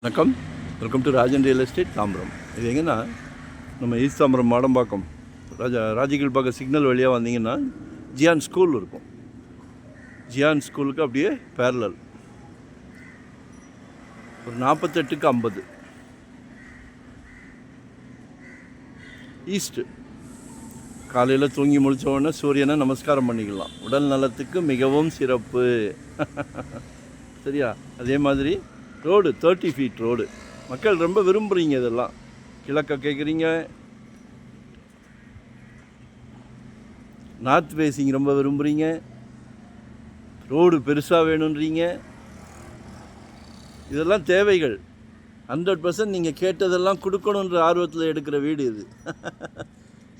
வணக்கம். Welcome to Rajan real estate Tambaram. இது எங்கன்னா நம்ம ஈஸ்ட் தாம்பரம் மாடம்பாக்கம் ராஜகீழ்பாக்கம் சிக்னல் வழியாக வந்தீங்கன்னா ஜியான் ஸ்கூல் இருக்கும். ஜியான் ஸ்கூலுக்கு அப்படியே பேரலல் ஒரு 48க்கு 50 ஈஸ்ட்டு. காலையில் தூங்கி முடித்த உடனே சூரியனை நமஸ்காரம் பண்ணிக்கலாம். உடல் நலத்துக்கு மிகவும் சிறப்பு. சரியா? அதே மாதிரி ரோடு 30 ஃபீட் ரோடு. மக்கள் ரொம்ப விரும்புகிறீங்க. இதெல்லாம் கிழக்க கேட்குறீங்க, நார்த் ஃபேஸிங் ரொம்ப விரும்புகிறீங்க, ரோடு பெருசாக வேணுன்றீங்க. இதெல்லாம் தேவைகள். 100% நீங்கள் கேட்டதெல்லாம் கொடுக்கணுன்ற ஆர்வத்தில் எடுக்கிற வீடு இது.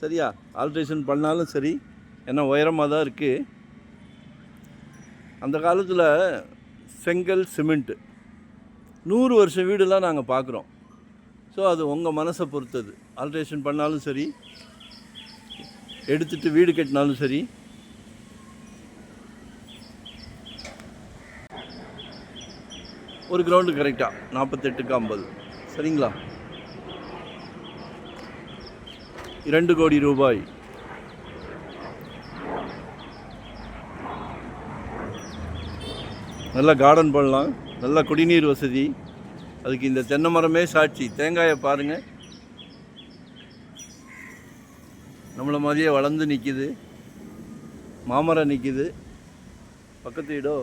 சரியா? ஆல்ட்ரேஷன் பண்ணாலும் சரி, ஏன்னா உயரமாக தான் இருக்குது. அந்த காலத்தில் செங்கல் சிமெண்ட்டு 100 வருஷம் வீடுலாம் நாங்கள் பார்க்குறோம். ஸோ அது உங்கள் மனசை பொறுத்தது. ஆல்ட்ரேஷன் பண்ணாலும் சரி, எடுத்துகிட்டு வீடு கட்டினாலும் சரி. ஒரு கிரவுண்டு கரெக்டாக 48க்கு 50. சரிங்களா? 2 கோடி ரூபாய். நல்லா கார்டன் பண்ணலாம், நல்ல குடிநீர் வசதி. அதுக்கு இந்த தென்னை மரமே சாட்சி. தேங்காயை பாருங்கள், நம்மளை மாதிரியே வளர்ந்து நிற்கிது. மாமரம் நிற்கிது பக்கத்து வீடோ.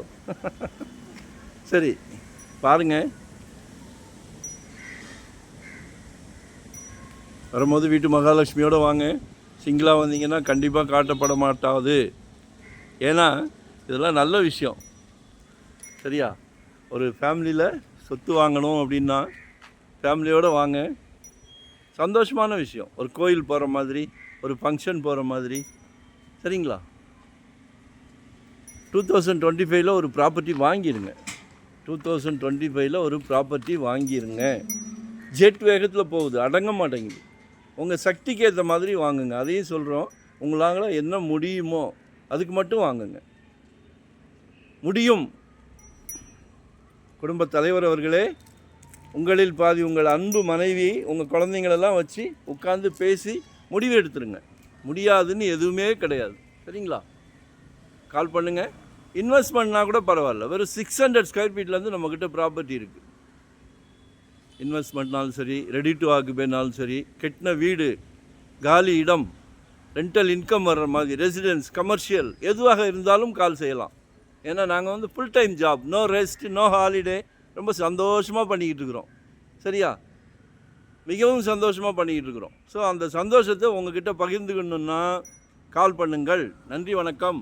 சரி பாருங்கள். வரும்போது வீட்டு மகாலட்சுமியோடு வாங்க. சிங்கிளாக வந்தீங்கன்னா கண்டிப்பாக காட்டப்பட மாட்டாது. ஏன்னா இதெல்லாம் நல்ல விஷயம். சரியா? ஒரு ஃபேமிலியில் சொத்து வாங்கணும் அப்படின்னா ஃபேமிலியோடு வாங்க. சந்தோஷமான விஷயம். ஒரு கோயில் போகிற மாதிரி, ஒரு ஃபங்க்ஷன் போகிற மாதிரி. சரிங்களா? 2025 ஒரு ப்ராப்பர்ட்டி வாங்கிடுங்க. 2025 ஒரு ப்ராப்பர்ட்டி வாங்கிடுங்க. ஜெட் வேகத்தில் போகுது, அடங்க மாட்டேங்குது. உங்கள் சக்திக்கு ஏற்ற மாதிரி வாங்குங்க. அதையும் சொல்கிறோம். உங்களால் என்ன முடியுமோ அதுக்கு மட்டும் வாங்குங்க. முடியும். குடும்பத் தலைவர் அவர்களே, உங்களில் பாதி உங்கள் அன்பு மனைவி, உங்கள் குழந்தைங்களெல்லாம் வச்சு உட்காந்து பேசி முடிவு எடுத்துருங்க. முடியாதுன்னு எதுவுமே கிடையாது. சரிங்களா? கால் பண்ணுங்கள். இன்வெஸ்ட்மெண்ட்னா கூட பரவாயில்ல. வெறும் 600 ஸ்கொயர் ஃபீட்லேருந்து நம்மக்கிட்ட ப்ராப்பர்ட்டி இருக்குது. இன்வெஸ்ட்மெண்ட்னாலும் சரி, ரெடி டு ஆக்குபைனாலும் சரி, கெட்டின வீடு, காலி இடம், ரெண்டல் இன்கம் வர்ற மாதிரி, ரெசிடென்ஸ், கமர்ஷியல் எதுவாக இருந்தாலும் கால் செய்யலாம். ஏன்னா நாங்கள் full time job, no rest, no holiday. ரொம்ப சந்தோஷமாக பண்ணிக்கிட்டு இருக்கிறோம். சரியா? மிகவும் சந்தோஷமாக பண்ணிக்கிட்டு இருக்கிறோம். ஸோ அந்த சந்தோஷத்தை உங்ககிட்ட பகிர்ந்துக்கணுன்னா கால் பண்ணுங்கள். நன்றி, வணக்கம்.